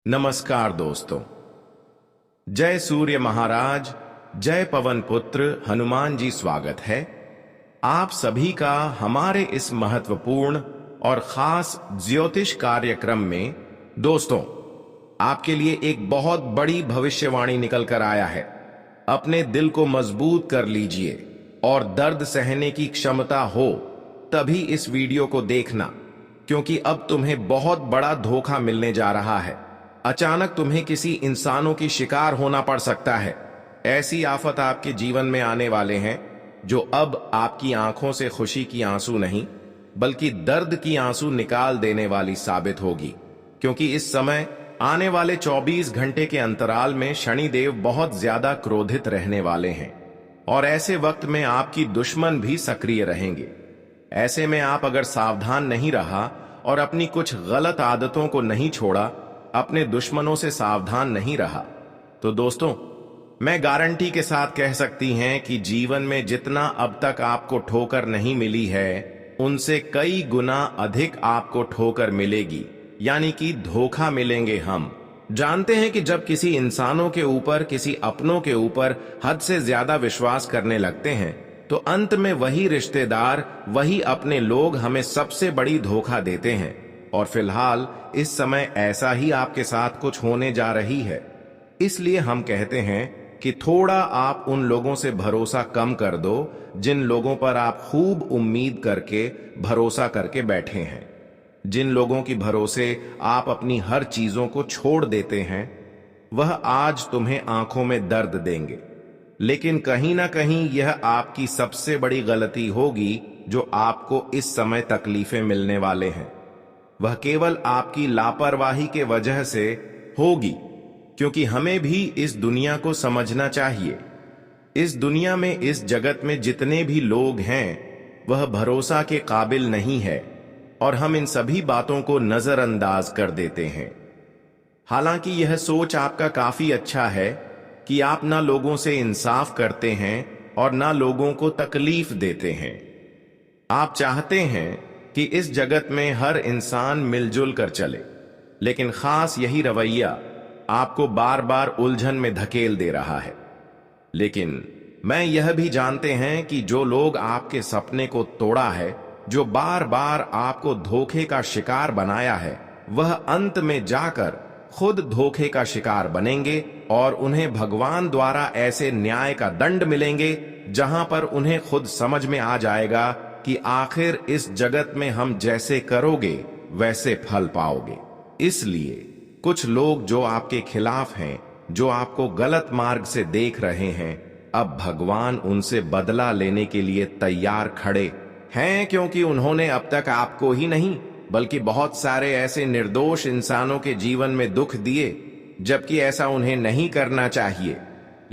नमस्कार दोस्तों। जय सूर्य महाराज, जय पवन पुत्र हनुमान जी। स्वागत है आप सभी का हमारे इस महत्वपूर्ण और खास ज्योतिष कार्यक्रम में। दोस्तों, आपके लिए एक बहुत बड़ी भविष्यवाणी निकल कर आया है। अपने दिल को मजबूत कर लीजिए और दर्द सहने की क्षमता हो तभी इस वीडियो को देखना, क्योंकि अब तुम्हें बहुत बड़ा धोखा मिलने जा रहा है। अचानक तुम्हें किसी इंसानों की शिकार होना पड़ सकता है। ऐसी आफत आपके जीवन में आने वाले हैं जो अब आपकी आंखों से खुशी की आंसू नहीं बल्कि दर्द की आंसू निकाल देने वाली साबित होगी, क्योंकि इस समय आने वाले 24 घंटे के अंतराल में शनिदेव बहुत ज्यादा क्रोधित रहने वाले हैं और ऐसे वक्त में आपकी दुश्मन भी सक्रिय रहेंगे। ऐसे में आप अगर सावधान नहीं रहा और अपनी कुछ गलत आदतों को नहीं छोड़ा, अपने दुश्मनों से सावधान नहीं रहा, तो दोस्तों मैं गारंटी के साथ कह सकती हैं कि जीवन में जितना अब तक आपको ठोकर नहीं मिली है, उनसे कई गुना अधिक आपको ठोकर मिलेगी, यानी कि धोखा मिलेंगे। हम जानते हैं कि जब किसी इंसानों के ऊपर, किसी अपनों के ऊपर हद से ज्यादा विश्वास करने लगते हैं तो अंत में वही रिश्तेदार, वही अपने लोग हमें सबसे बड़ी धोखा देते हैं। और फिलहाल इस समय ऐसा ही आपके साथ कुछ होने जा रही है। इसलिए हम कहते हैं कि थोड़ा आप उन लोगों से भरोसा कम कर दो जिन लोगों पर आप खूब उम्मीद करके, भरोसा करके बैठे हैं। जिन लोगों की भरोसे आप अपनी हर चीजों को छोड़ देते हैं, वह आज तुम्हें आंखों में दर्द देंगे। लेकिन कहीं ना कहीं यह आपकी सबसे बड़ी गलती होगी जो आपको इस समय तकलीफें मिलने वाले हैं। वह केवल आपकी लापरवाही के वजह से होगी, क्योंकि हमें भी इस दुनिया को समझना चाहिए। इस दुनिया में, इस जगत में जितने भी लोग हैं वह भरोसा के काबिल नहीं है और हम इन सभी बातों को नजरअंदाज कर देते हैं। हालांकि यह सोच आपका काफी अच्छा है कि आप ना लोगों से इंसाफ करते हैं और ना लोगों को तकलीफ देते हैं। आप चाहते हैं कि इस जगत में हर इंसान मिलजुल कर चले, लेकिन खास यही रवैया आपको बार बार उलझन में धकेल दे रहा है। लेकिन मैं यह भी जानते हैं कि जो लोग आपके सपने को तोड़ा है, जो बार बार आपको धोखे का शिकार बनाया है, वह अंत में जाकर खुद धोखे का शिकार बनेंगे और उन्हें भगवान द्वारा ऐसे न्याय का दंड मिलेंगे जहां पर उन्हें खुद समझ में आ जाएगा कि आखिर इस जगत में हम जैसे करोगे वैसे फल पाओगे। इसलिए कुछ लोग जो आपके खिलाफ हैं, जो आपको गलत मार्ग से देख रहे हैं, अब भगवान उनसे बदला लेने के लिए तैयार खड़े हैं, क्योंकि उन्होंने अब तक आपको ही नहीं बल्कि बहुत सारे ऐसे निर्दोष इंसानों के जीवन में दुख दिए, जबकि ऐसा उन्हें नहीं करना चाहिए।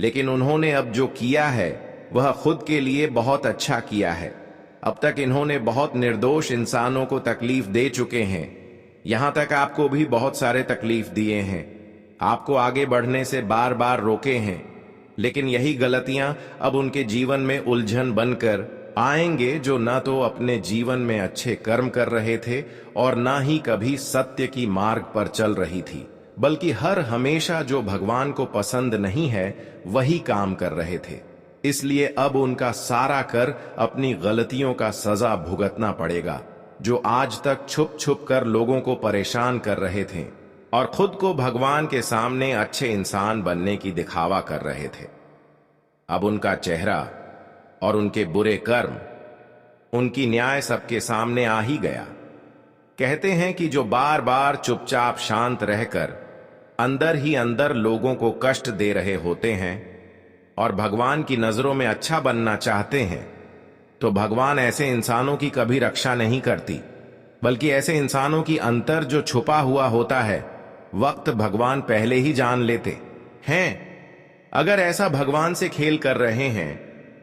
लेकिन उन्होंने अब जो किया है वह खुद के लिए बहुत अच्छा किया है। अब तक इन्होंने बहुत निर्दोष इंसानों को तकलीफ दे चुके हैं। यहां तक आपको भी बहुत सारे तकलीफ दिए हैं, आपको आगे बढ़ने से बार बार रोके हैं। लेकिन यही गलतियां अब उनके जीवन में उलझन बनकर आएंगे, जो ना तो अपने जीवन में अच्छे कर्म कर रहे थे और ना ही कभी सत्य की मार्ग पर चल रही थी, बल्कि हर हमेशा जो भगवान को पसंद नहीं है वही काम कर रहे थे। इसलिए अब उनका सारा कर अपनी गलतियों का सजा भुगतना पड़ेगा। जो आज तक छुप छुप कर लोगों को परेशान कर रहे थे और खुद को भगवान के सामने अच्छे इंसान बनने की दिखावा कर रहे थे, अब उनका चेहरा और उनके बुरे कर्म, उनकी न्याय सबके सामने आ ही गया। कहते हैं कि जो बार बार चुपचाप शांत रहकर अंदर ही अंदर लोगों को कष्ट दे रहे होते हैं और भगवान की नजरों में अच्छा बनना चाहते हैं, तो भगवान ऐसे इंसानों की कभी रक्षा नहीं करती, बल्कि ऐसे इंसानों की अंतर जो छुपा हुआ होता है, वक्त भगवान पहले ही जान लेते हैं। अगर ऐसा भगवान से खेल कर रहे हैं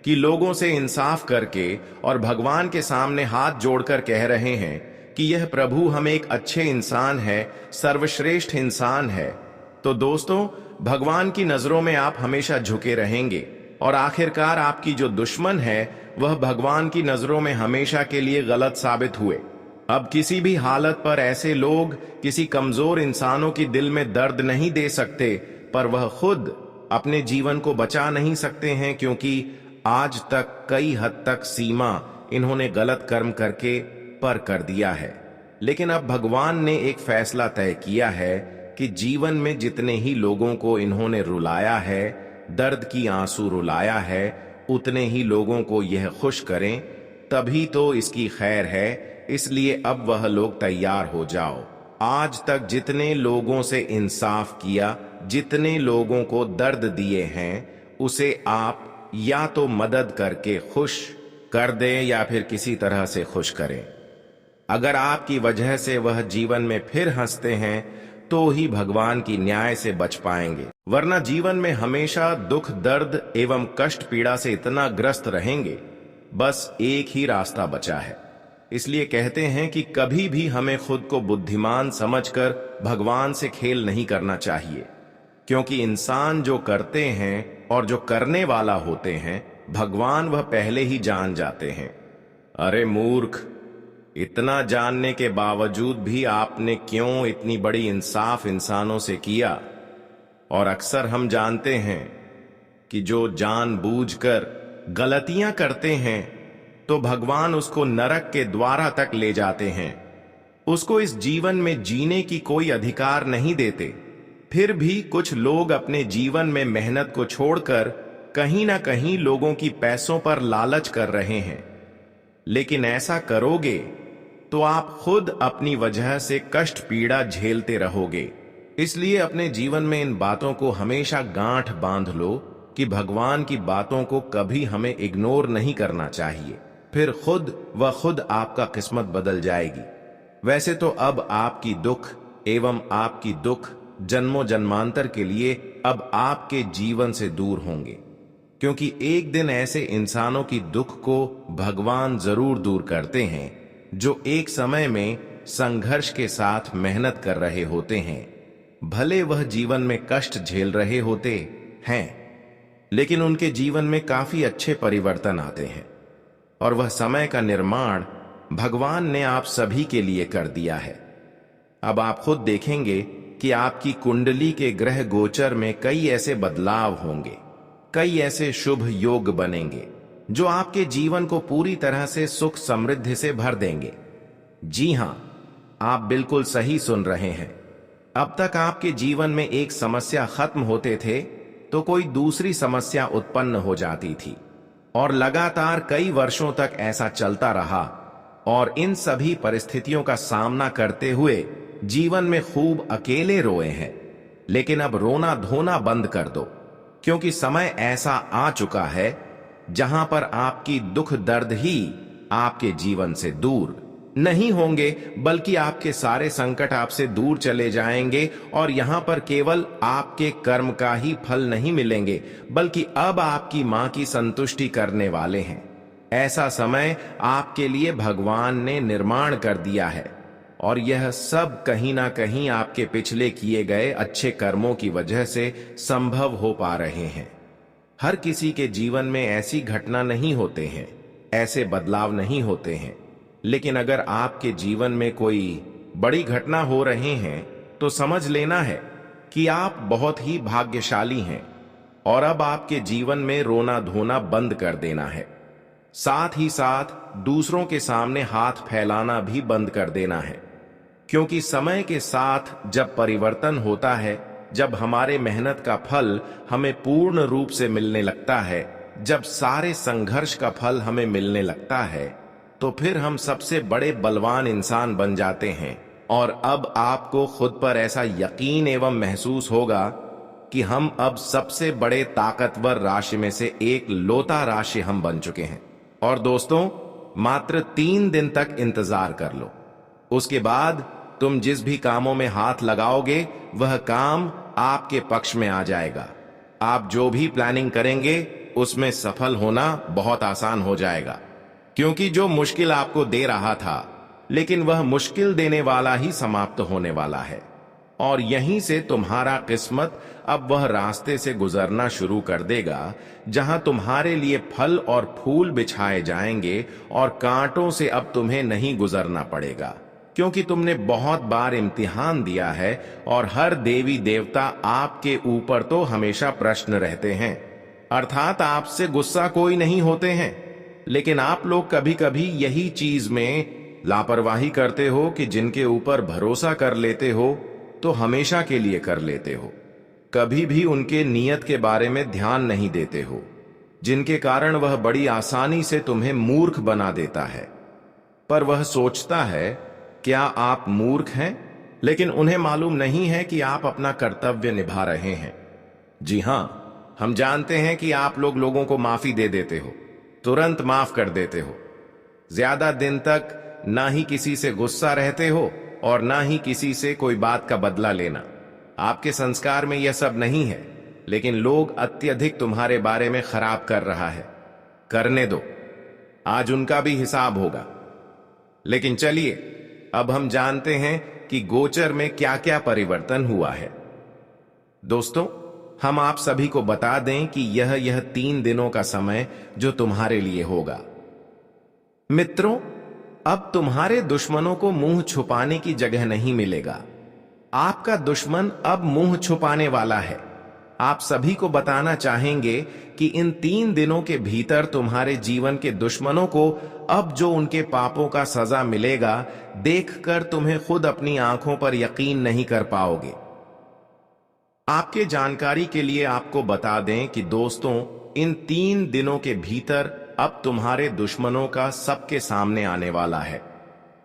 कि लोगों से इंसाफ करके और भगवान के सामने हाथ जोड़कर कह रहे हैं कि यह प्रभु हम एक अच्छे इंसान है, सर्वश्रेष्ठ इंसान है, तो दोस्तों भगवान की नजरों में आप हमेशा झुके रहेंगे और आखिरकार आपकी जो दुश्मन है वह भगवान की नजरों में हमेशा के लिए गलत साबित हुए। अब किसी भी हालत पर ऐसे लोग किसी कमजोर इंसानों की दिल में दर्द नहीं दे सकते, पर वह खुद अपने जीवन को बचा नहीं सकते हैं, क्योंकि आज तक कई हद तक सीमा इन्होंने गलत कर्म करके पर कर दिया है। लेकिन अब भगवान ने एक फैसला तय किया है कि जीवन में जितने ही लोगों को इन्होंने रुलाया है, दर्द की आंसू रुलाया है, उतने ही लोगों को यह खुश करें, तभी तो इसकी खैर है। इसलिए अब वह लोग तैयार हो जाओ। आज तक जितने लोगों से इंसाफ किया, जितने लोगों को दर्द दिए हैं, उसे आप या तो मदद करके खुश कर दें या फिर किसी तरह से खुश करें। अगर आपकी वजह से वह जीवन में फिर हंसते हैं तो ही भगवान की न्याय से बच पाएंगे, वरना जीवन में हमेशा दुख, दर्द एवं कष्ट पीड़ा से इतना ग्रस्त रहेंगे। बस एक ही रास्ता बचा है। इसलिए कहते हैं कि कभी भी हमें खुद को बुद्धिमान समझकर भगवान से खेल नहीं करना चाहिए, क्योंकि इंसान जो करते हैं और जो करने वाला होते हैं, भगवान वह पहले ही जान जाते हैं। अरे मूर्ख, इतना जानने के बावजूद भी आपने क्यों इतनी बड़ी इंसाफ इंसानों से किया? और अक्सर हम जानते हैं कि जो जानबूझकर गलतियां करते हैं तो भगवान उसको नरक के द्वारा तक ले जाते हैं, उसको इस जीवन में जीने की कोई अधिकार नहीं देते। फिर भी कुछ लोग अपने जीवन में मेहनत को छोड़कर कहीं ना कहीं लोगों की पैसों पर लालच कर रहे हैं। लेकिन ऐसा करोगे तो आप खुद अपनी वजह से कष्ट पीड़ा झेलते रहोगे। इसलिए अपने जीवन में इन बातों को हमेशा गांठ बांध लो कि भगवान की बातों को कभी हमें इग्नोर नहीं करना चाहिए। फिर खुद आपका किस्मत बदल जाएगी। वैसे तो अब आपकी दुख एवं आपकी दुख जन्मों जन्मांतर के लिए अब आपके जीवन से दूर होंगे, क्योंकि एक दिन ऐसे इंसानों की दुख को भगवान जरूर दूर करते हैं जो एक समय में संघर्ष के साथ मेहनत कर रहे होते हैं। भले वह जीवन में कष्ट झेल रहे होते हैं, लेकिन उनके जीवन में काफी अच्छे परिवर्तन आते हैं, और वह समय का निर्माण भगवान ने आप सभी के लिए कर दिया है। अब आप खुद देखेंगे कि आपकी कुंडली के ग्रह गोचर में कई ऐसे बदलाव होंगे, कई ऐसे शुभ योग बनेंगे जो आपके जीवन को पूरी तरह से सुख समृद्धि से भर देंगे। जी हां, आप बिल्कुल सही सुन रहे हैं। अब तक आपके जीवन में एक समस्या खत्म होते थे तो कोई दूसरी समस्या उत्पन्न हो जाती थी, और लगातार कई वर्षों तक ऐसा चलता रहा, और इन सभी परिस्थितियों का सामना करते हुए जीवन में खूब अकेले रोए हैं। लेकिन अब रोना धोना बंद कर दो, क्योंकि समय ऐसा आ चुका है जहां पर आपकी दुख दर्द ही आपके जीवन से दूर नहीं होंगे, बल्कि आपके सारे संकट आपसे दूर चले जाएंगे। और यहां पर केवल आपके कर्म का ही फल नहीं मिलेंगे, बल्कि अब आपकी मां की संतुष्टि करने वाले हैं। ऐसा समय आपके लिए भगवान ने निर्माण कर दिया है, और यह सब कहीं ना कहीं आपके पिछले किए गए अच्छे कर्मों की वजह से संभव हो पा रहे हैं। हर किसी के जीवन में ऐसी घटना नहीं होते हैं, ऐसे बदलाव नहीं होते हैं, लेकिन अगर आपके जीवन में कोई बड़ी घटना हो रहे हैं तो समझ लेना है कि आप बहुत ही भाग्यशाली हैं, और अब आपके जीवन में रोना धोना बंद कर देना है। साथ ही साथ दूसरों के सामने हाथ फैलाना भी बंद कर देना है, क्योंकि समय के साथ जब परिवर्तन होता है, जब हमारे मेहनत का फल हमें पूर्ण रूप से मिलने लगता है, जब सारे संघर्ष का फल हमें मिलने लगता है, तो फिर हम सबसे बड़े बलवान इंसान बन जाते हैं। और अब आपको खुद पर ऐसा यकीन एवं महसूस होगा कि हम अब सबसे बड़े ताकतवर राशि में से एक लौता राशि हम बन चुके हैं। और दोस्तों, मात्र 3 दिन तक इंतजार कर लो, उसके बाद तुम जिस भी कामों में हाथ लगाओगे वह काम आपके पक्ष में आ जाएगा। आप जो भी प्लानिंग करेंगे उसमें सफल होना बहुत आसान हो जाएगा, क्योंकि जो मुश्किल आपको दे रहा था, लेकिन वह मुश्किल देने वाला ही समाप्त होने वाला है। और यहीं से तुम्हारा किस्मत अब वह रास्ते से गुजरना शुरू कर देगा जहां तुम्हारे लिए फल और फूल बिछाए जाएंगे, और कांटों से अब तुम्हें नहीं गुजरना पड़ेगा। क्योंकि तुमने बहुत बार इम्तिहान दिया है और हर देवी देवता आपके ऊपर तो हमेशा प्रश्न रहते हैं, अर्थात आपसे गुस्सा कोई नहीं होते हैं। लेकिन आप लोग कभी कभी यही चीज में लापरवाही करते हो कि जिनके ऊपर भरोसा कर लेते हो तो हमेशा के लिए कर लेते हो, कभी भी उनके नियत के बारे में ध्यान नहीं देते हो, जिनके कारण वह बड़ी आसानी से तुम्हें मूर्ख बना देता है। पर वह सोचता है क्या आप मूर्ख हैं, लेकिन उन्हें मालूम नहीं है कि आप अपना कर्तव्य निभा रहे हैं। जी हां, हम जानते हैं कि आप लोगों को माफी दे देते हो, तुरंत माफ कर देते हो, ज्यादा दिन तक ना ही किसी से गुस्सा रहते हो और ना ही किसी से कोई बात का बदला लेना। आपके संस्कार में यह सब नहीं है, लेकिन लोग अत्यधिक तुम्हारे बारे में खराब कर रहा है। करने दो, आज उनका भी हिसाब होगा। लेकिन चलिए, अब हम जानते हैं कि गोचर में क्या क्या परिवर्तन हुआ है। दोस्तों, हम आप सभी को बता दें कि यह 3 दिनों का समय जो तुम्हारे लिए होगा। मित्रों, अब तुम्हारे दुश्मनों को मुंह छुपाने की जगह नहीं मिलेगा। आपका दुश्मन अब मुंह छुपाने वाला है। आप सभी को बताना चाहेंगे कि इन 3 दिनों के भीतर तुम्हारे जीवन के दुश्मनों को अब जो उनके पापों का सजा मिलेगा, देखकर तुम्हें खुद अपनी आंखों पर यकीन नहीं कर पाओगे। आपके जानकारी के लिए आपको बता दें कि दोस्तों, इन 3 दिनों के भीतर अब तुम्हारे दुश्मनों का सबके सामने आने वाला है।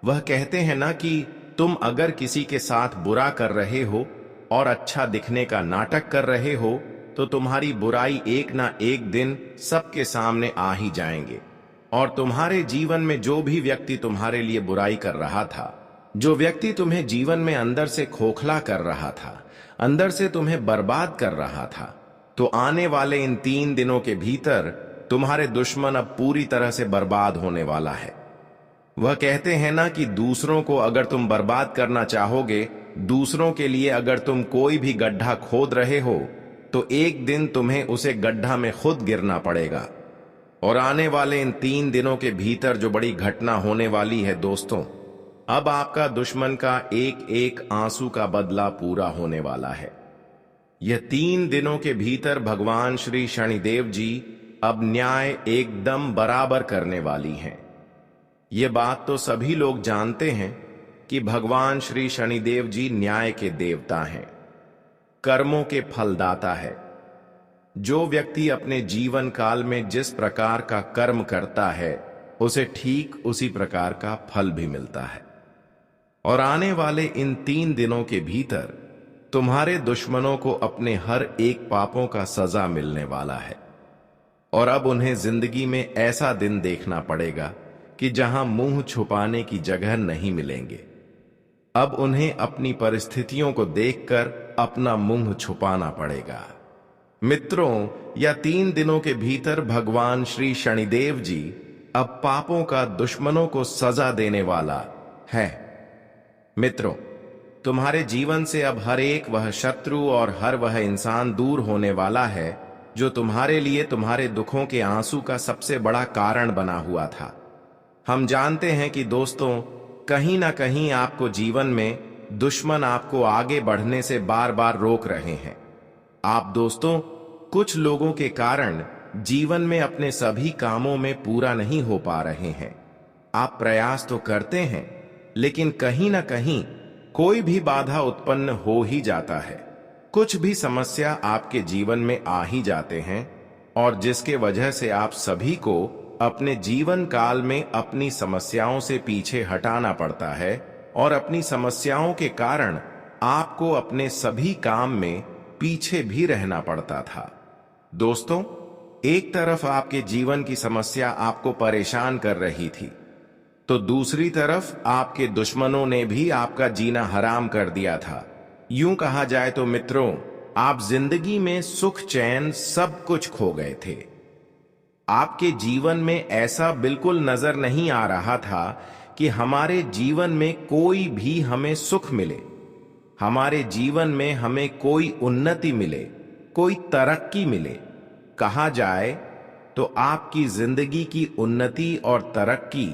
वह कहते हैं ना कि तुम अगर किसी के साथ बुरा कर रहे हो और अच्छा दिखने का नाटक कर रहे हो तो तुम्हारी बुराई एक ना एक दिन सबके सामने आ ही जाएंगे। और तुम्हारे जीवन में जो भी व्यक्ति तुम्हारे लिए बुराई कर रहा था, जो व्यक्ति तुम्हें जीवन में अंदर से खोखला कर रहा था, अंदर से तुम्हें बर्बाद कर रहा था, तो आने वाले इन 3 दिनों के भीतर तुम्हारे दुश्मन अब पूरी तरह से बर्बाद होने वाला है। वह कहते हैं ना कि दूसरों को अगर तुम बर्बाद करना चाहोगे, दूसरों के लिए अगर तुम कोई भी गड्ढा खोद रहे हो, तो एक दिन तुम्हें उसे गड्ढा में खुद गिरना पड़ेगा। और आने वाले इन 3 दिनों के भीतर जो बड़ी घटना होने वाली है दोस्तों, अब आपका दुश्मन का एक एक आंसू का बदला पूरा होने वाला है। यह 3 दिनों के भीतर भगवान श्री शनिदेव जी अब न्याय एकदम बराबर करने वाली हैं। ये बात तो सभी लोग जानते हैं कि भगवान श्री शनिदेव जी न्याय के देवता हैं, कर्मों के फलदाता है। जो व्यक्ति अपने जीवन काल में जिस प्रकार का कर्म करता है, उसे ठीक उसी प्रकार का फल भी मिलता है। और आने वाले इन 3 दिनों के भीतर तुम्हारे दुश्मनों को अपने हर एक पापों का सजा मिलने वाला है। और अब उन्हें जिंदगी में ऐसा दिन देखना पड़ेगा कि जहां मुंह छुपाने की जगह नहीं मिलेंगे। अब उन्हें अपनी परिस्थितियों को देखकर अपना मुंह छुपाना पड़ेगा। मित्रों, या 3 दिनों के भीतर भगवान श्री शनिदेव जी अब पापों का दुश्मनों को सजा देने वाला है। मित्रों, तुम्हारे जीवन से अब हर एक वह शत्रु और हर वह इंसान दूर होने वाला है जो तुम्हारे लिए तुम्हारे दुखों के आंसू का सबसे बड़ा कारण बना हुआ था। हम जानते हैं कि दोस्तों, कहीं ना कहीं आपको जीवन में दुश्मन आपको आगे बढ़ने से बार बार रोक रहे हैं। आप दोस्तों, कुछ लोगों के कारण जीवन में अपने सभी कामों में पूरा नहीं हो पा रहे हैं। आप प्रयास तो करते हैं, लेकिन कहीं ना कहीं कोई भी बाधा उत्पन्न हो ही जाता है। कुछ भी समस्या आपके जीवन में आ ही जाते हैं, और जिसके वजह से आप सभी को अपने जीवन काल में अपनी समस्याओं से पीछे हटाना पड़ता है, और अपनी समस्याओं के कारण आपको अपने सभी काम में पीछे भी रहना पड़ता था। दोस्तों, एक तरफ आपके जीवन की समस्या आपको परेशान कर रही थी, तो दूसरी तरफ आपके दुश्मनों ने भी आपका जीना हराम कर दिया था। यूं कहा जाए तो मित्रों, आप जिंदगी में सुख चैन सब कुछ खो गए थे। आपके जीवन में ऐसा बिल्कुल नजर नहीं आ रहा था कि हमारे जीवन में कोई भी हमें सुख मिले, हमारे जीवन में हमें कोई उन्नति मिले, कोई तरक्की मिले। कहा जाए तो आपकी जिंदगी की उन्नति और तरक्की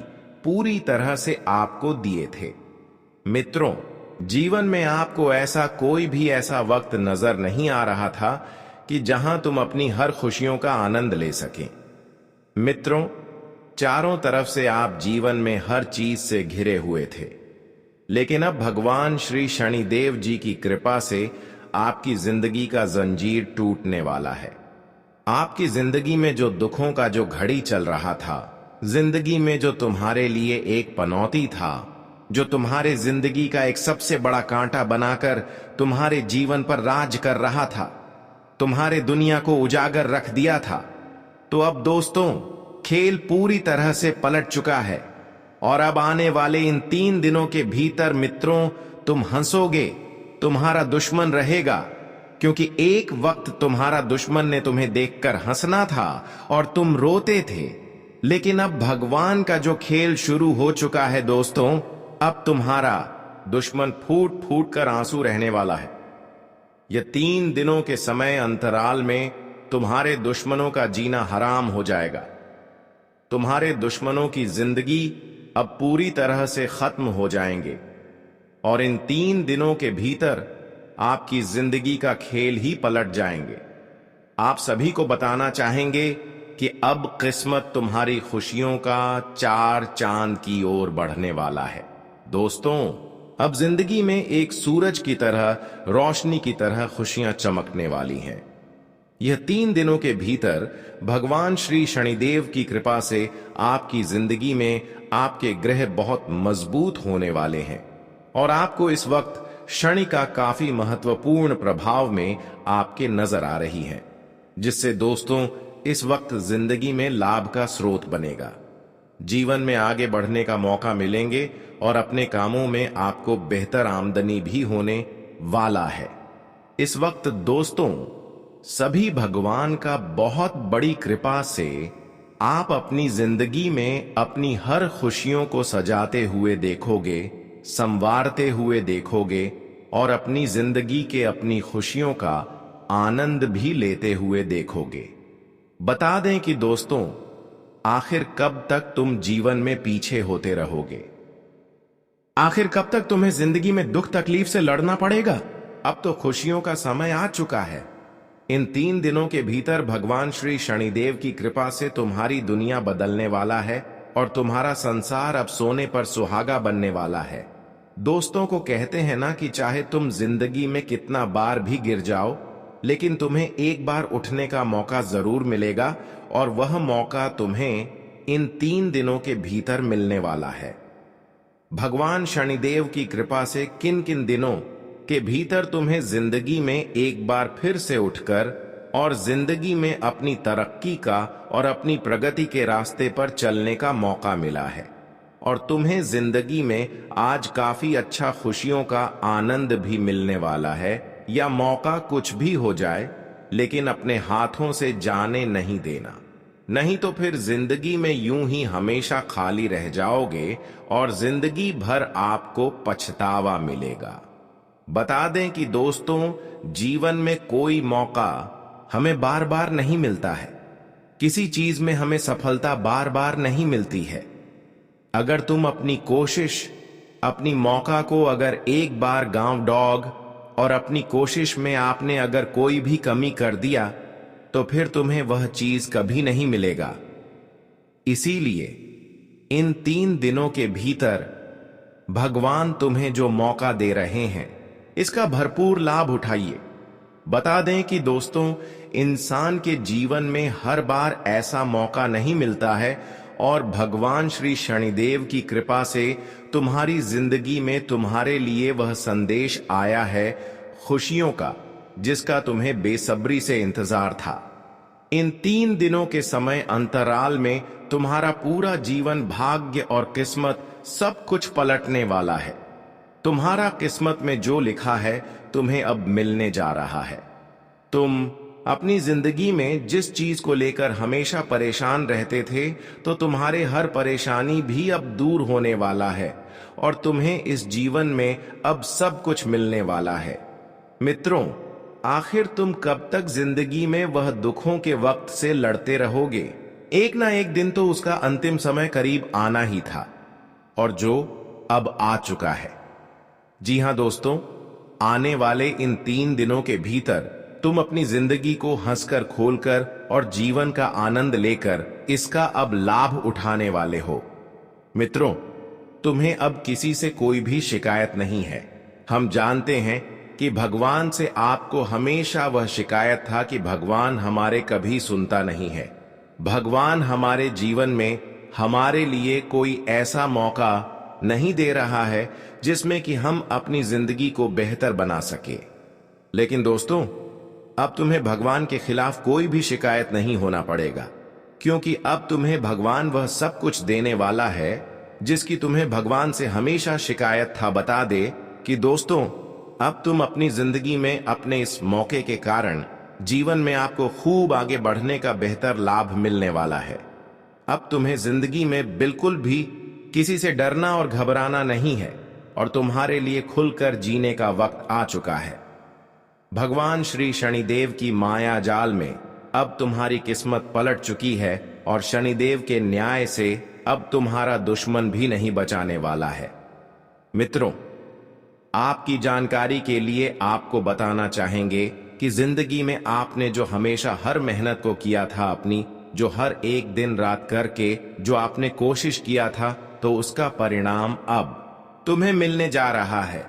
पूरी तरह से आपको दिए थे। मित्रों, जीवन में आपको ऐसा कोई भी ऐसा वक्त नजर नहीं आ रहा था कि जहां तुम अपनी हर खुशियों का आनंद ले सकें। मित्रों, चारों तरफ से आप जीवन में हर चीज से घिरे हुए थे, लेकिन अब भगवान श्री शनिदेव जी की कृपा से आपकी जिंदगी का जंजीर टूटने वाला है। आपकी जिंदगी में जो दुखों का जो घड़ी चल रहा था, जिंदगी में जो तुम्हारे लिए एक पनौती था, जो तुम्हारे जिंदगी का एक सबसे बड़ा कांटा बनाकर तुम्हारे जीवन पर राज कर रहा था, तुम्हारे दुनिया को उजागर रख दिया था, तो अब दोस्तों खेल पूरी तरह से पलट चुका है। और अब आने वाले इन 3 दिनों के भीतर मित्रों, तुम हंसोगे, तुम्हारा दुश्मन रहेगा, क्योंकि एक वक्त तुम्हारा दुश्मन ने तुम्हें देखकर हंसना था और तुम रोते थे, लेकिन अब भगवान का जो खेल शुरू हो चुका है दोस्तों, अब तुम्हारा दुश्मन फूट फूट कर आंसू रहने वाला है। यह 3 दिनों के समय अंतराल में तुम्हारे दुश्मनों का जीना हराम हो जाएगा। तुम्हारे दुश्मनों की जिंदगी अब पूरी तरह से खत्म हो जाएंगे और इन 3 दिनों के भीतर आपकी जिंदगी का खेल ही पलट जाएंगे। आप सभी को बताना चाहेंगे कि अब किस्मत तुम्हारी खुशियों का 4 चांद की ओर बढ़ने वाला है। दोस्तों, अब जिंदगी में एक सूरज की तरह, रोशनी की तरह खुशियां चमकने वाली हैं। यह 3 दिनों के भीतर भगवान श्री शनिदेव की कृपा से आपकी जिंदगी में आपके ग्रह बहुत मजबूत होने वाले हैं और आपको इस वक्त शनि का काफी महत्वपूर्ण प्रभाव में आपके नजर आ रही है, जिससे दोस्तों इस वक्त जिंदगी में लाभ का स्रोत बनेगा। जीवन में आगे बढ़ने का मौका मिलेंगे और अपने कामों में आपको बेहतर आमदनी भी होने वाला है। इस वक्त दोस्तों सभी भगवान का बहुत बड़ी कृपा से आप अपनी जिंदगी में अपनी हर खुशियों को सजाते हुए देखोगे, संवारते हुए देखोगे और अपनी जिंदगी के अपनी खुशियों का आनंद भी लेते हुए देखोगे। बता दें कि दोस्तों, आखिर कब तक तुम जीवन में पीछे होते रहोगे? आखिर कब तक तुम्हें जिंदगी में दुख तकलीफ से लड़ना पड़ेगा? अब तो खुशियों का समय आ चुका है। इन 3 दिनों के भीतर भगवान श्री शनिदेव की कृपा से तुम्हारी दुनिया बदलने वाला है और तुम्हारा संसार अब सोने पर सुहागा बनने वाला है। दोस्तों को कहते हैं ना कि चाहे तुम जिंदगी में कितना बार भी गिर जाओ, लेकिन तुम्हें एक बार उठने का मौका जरूर मिलेगा और वह मौका तुम्हें इन 3 दिनों के भीतर मिलने वाला है। भगवान शनिदेव की कृपा से किन किन दिनों के भीतर तुम्हें जिंदगी में एक बार फिर से उठकर और जिंदगी में अपनी तरक्की का और अपनी प्रगति के रास्ते पर चलने का मौका मिला है और तुम्हें जिंदगी में आज काफी अच्छा खुशियों का आनंद भी मिलने वाला है। या मौका कुछ भी हो जाए, लेकिन अपने हाथों से जाने नहीं देना, नहीं तो फिर जिंदगी में यूं ही हमेशा खाली रह जाओगे और जिंदगी भर आपको पछतावा मिलेगा। बता दें कि दोस्तों जीवन में कोई मौका हमें बार बार नहीं मिलता है। किसी चीज में हमें सफलता बार बार नहीं मिलती है। अगर तुम अपनी कोशिश, अपनी मौका को अगर एक बार गांव डॉग और अपनी कोशिश में आपने अगर कोई भी कमी कर दिया, तो फिर तुम्हें वह चीज कभी नहीं मिलेगा। इसीलिए इन 3 दिनों के भीतर भगवान तुम्हें जो मौका दे रहे हैं, इसका भरपूर लाभ उठाइए। बता दें कि दोस्तों इंसान के जीवन में हर बार ऐसा मौका नहीं मिलता है और भगवान श्री शनिदेव की कृपा से तुम्हारी जिंदगी में तुम्हारे लिए वह संदेश आया है खुशियों का, जिसका तुम्हें बेसब्री से इंतजार था। इन 3 दिनों के समय अंतराल में तुम्हारा पूरा जीवन, भाग्य और किस्मत सब कुछ पलटने वाला है। तुम्हारा किस्मत में जो लिखा है तुम्हें अब मिलने जा रहा है। तुम अपनी जिंदगी में जिस चीज को लेकर हमेशा परेशान रहते थे, तो तुम्हारे हर परेशानी भी अब दूर होने वाला है और तुम्हें इस जीवन में अब सब कुछ मिलने वाला है। मित्रों, आखिर तुम कब तक जिंदगी में वह दुखों के वक्त से लड़ते रहोगे? एक ना एक दिन तो उसका अंतिम समय करीब आना ही था और जो अब आ चुका है। जी हां दोस्तों, आने वाले इन 3 दिनों के भीतर तुम अपनी जिंदगी को हंसकर खोलकर और जीवन का आनंद लेकर इसका अब लाभ उठाने वाले हो। मित्रों, तुम्हें अब किसी से कोई भी शिकायत नहीं है। हम जानते हैं कि भगवान से आपको हमेशा वह शिकायत था कि भगवान हमारे कभी सुनता नहीं है। भगवान हमारे जीवन में हमारे लिए कोई ऐसा मौका नहीं दे रहा है जिसमें कि हम अपनी जिंदगी को बेहतर बना सके। लेकिन दोस्तों, अब तुम्हें भगवान के खिलाफ कोई भी शिकायत नहीं होना पड़ेगा, क्योंकि अब तुम्हें भगवान वह सब कुछ देने वाला है जिसकी तुम्हें भगवान से हमेशा शिकायत था। बता दे कि दोस्तों, अब तुम अपनी जिंदगी में अपने इस मौके के कारण जीवन में आपको खूब आगे बढ़ने का बेहतर लाभ मिलने वाला है। अब तुम्हें जिंदगी में बिल्कुल भी किसी से डरना और घबराना नहीं है और तुम्हारे लिए खुलकर जीने का वक्त आ चुका है। भगवान श्री शनिदेव की माया जाल में अब तुम्हारी किस्मत पलट चुकी है और शनिदेव के न्याय से अब तुम्हारा दुश्मन भी नहीं बचाने वाला है। मित्रों, आपकी जानकारी के लिए आपको बताना चाहेंगे कि जिंदगी में आपने जो हमेशा हर मेहनत को किया था, अपनी जो हर एक दिन रात करके जो आपने कोशिश किया था, तो उसका परिणाम अब तुम्हें मिलने जा रहा है।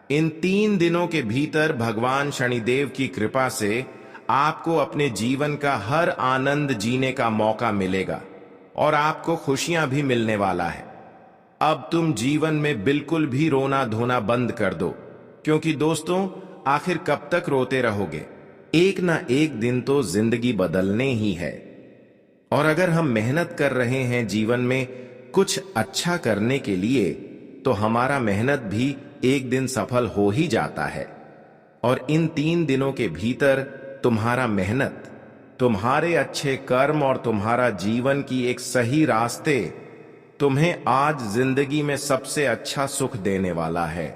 इन 3 दिनों के भीतर भगवान शनिदेव की कृपा से आपको अपने जीवन का हर आनंद जीने का मौका मिलेगा और आपको खुशियां भी मिलने वाला है। अब तुम जीवन में बिल्कुल भी रोना धोना बंद कर दो, क्योंकि दोस्तों, आखिर कब तक रोते रहोगे? एक ना एक दिन तो जिंदगी बदलने ही है। और अगर हम मेहनत कर रहे हैं जीवन में कुछ अच्छा करने के लिए, तो हमारा मेहनत भी एक दिन सफल हो ही जाता है। और इन 3 दिनों के भीतर तुम्हारा मेहनत, तुम्हारे अच्छे कर्म और तुम्हारा जीवन की एक सही रास्ते तुम्हें आज जिंदगी में सबसे अच्छा सुख देने वाला है।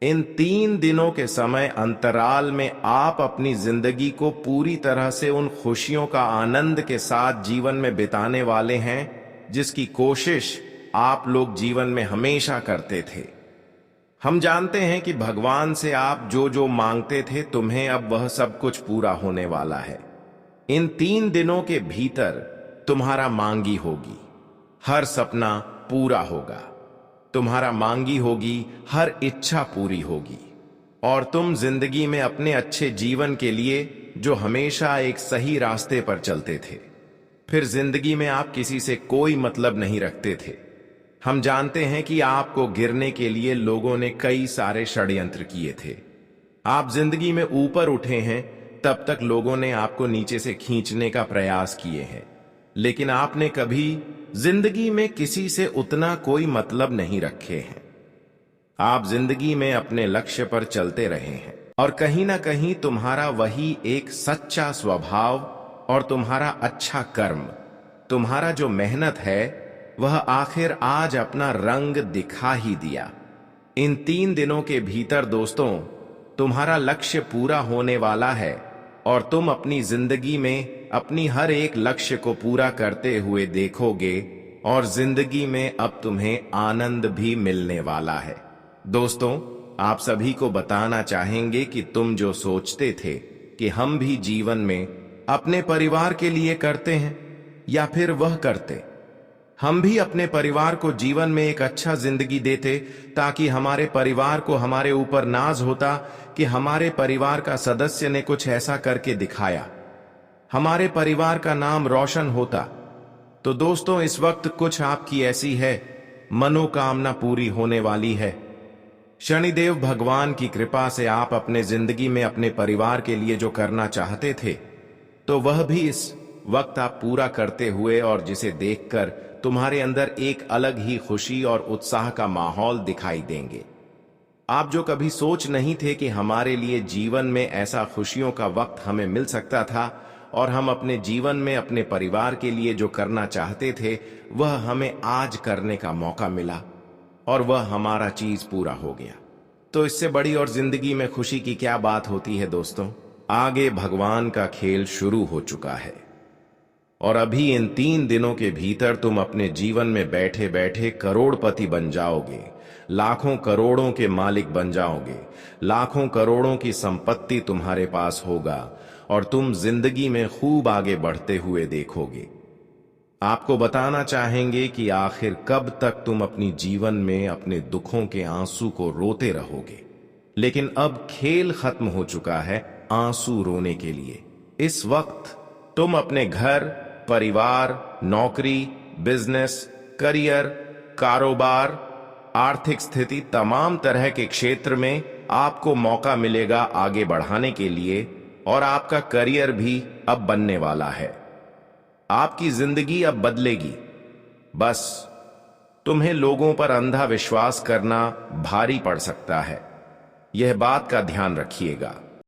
इन 3 दिनों के समय अंतराल में आप अपनी जिंदगी को पूरी तरह से उन खुशियों का आनंद के साथ जीवन में बिताने वाले हैं जिसकी कोशिश आप लोग जीवन में हमेशा करते थे। हम जानते हैं कि भगवान से आप जो जो मांगते थे, तुम्हें अब वह सब कुछ पूरा होने वाला है। इन 3 दिनों के भीतर तुम्हारा मांगी होगी, हर सपना पूरा होगा, तुम्हारा मांगी होगी, हर इच्छा पूरी होगी और तुम जिंदगी में अपने अच्छे जीवन के लिए जो हमेशा एक सही रास्ते पर चलते थे, फिर जिंदगी में आप किसी से कोई मतलब नहीं रखते थे। हम जानते हैं कि आपको गिरने के लिए लोगों ने कई सारे षड्यंत्र किए थे। आप जिंदगी में ऊपर उठे हैं, तब तक लोगों ने आपको नीचे से खींचने का प्रयास किए हैं, लेकिन आपने कभी जिंदगी में किसी से उतना कोई मतलब नहीं रखे हैं। आप जिंदगी में अपने लक्ष्य पर चलते रहे हैं और कहीं ना कहीं तुम्हारा वही एक सच्चा स्वभाव और तुम्हारा अच्छा कर्म, तुम्हारा जो मेहनत है, वह आखिर आज अपना रंग दिखा ही दिया। इन 3 दिनों के भीतर दोस्तों, तुम्हारा लक्ष्य पूरा होने वाला है और तुम अपनी जिंदगी में अपनी हर एक लक्ष्य को पूरा करते हुए देखोगे और जिंदगी में अब तुम्हें आनंद भी मिलने वाला है। दोस्तों, आप सभी को बताना चाहेंगे कि तुम जो सोचते थे कि हम भी जीवन में अपने परिवार के लिए करते हैं या फिर वह करते, हम भी अपने परिवार को जीवन में एक अच्छा जिंदगी देते ताकि हमारे परिवार को हमारे ऊपर नाज होता कि हमारे परिवार का सदस्य ने कुछ ऐसा करके दिखाया, हमारे परिवार का नाम रोशन होता। तो दोस्तों, इस वक्त कुछ आपकी ऐसी है मनोकामना पूरी होने वाली है। शनिदेव भगवान की कृपा से आप अपने जिंदगी में अपने परिवार के लिए जो करना चाहते थे, तो वह भी इस वक्त आप पूरा करते हुए और जिसे देखकर तुम्हारे अंदर एक अलग ही खुशी और उत्साह का माहौल दिखाई देंगे। आप जो कभी सोच नहीं थे कि हमारे लिए जीवन में ऐसा खुशियों का वक्त हमें मिल सकता था और हम अपने जीवन में अपने परिवार के लिए जो करना चाहते थे, वह हमें आज करने का मौका मिला और वह हमारा चीज पूरा हो गया। तो इससे बड़ी और जिंदगी में खुशी की क्या बात होती है दोस्तों। आगे भगवान का खेल शुरू हो चुका है। और अभी इन 3 दिनों के भीतर तुम अपने जीवन में बैठे बैठे करोड़पति बन जाओगे, लाखों करोड़ों के मालिक बन जाओगे, लाखों करोड़ों की संपत्ति तुम्हारे पास होगा और तुम जिंदगी में खूब आगे बढ़ते हुए देखोगे। आपको बताना चाहेंगे कि आखिर कब तक तुम अपनी जीवन में अपने दुखों के आंसू को रोते रहोगे। लेकिन अब खेल खत्म हो चुका है आंसू रोने के लिए। इस वक्त तुम अपने घर, परिवार, नौकरी, बिजनेस, करियर, कारोबार, आर्थिक स्थिति, तमाम तरह के क्षेत्र में आपको मौका मिलेगा आगे बढ़ाने के लिए और आपका करियर भी अब बनने वाला है। आपकी जिंदगी अब बदलेगी। बस तुम्हें लोगों पर अंधा विश्वास करना भारी पड़ सकता है, यह बात का ध्यान रखिएगा।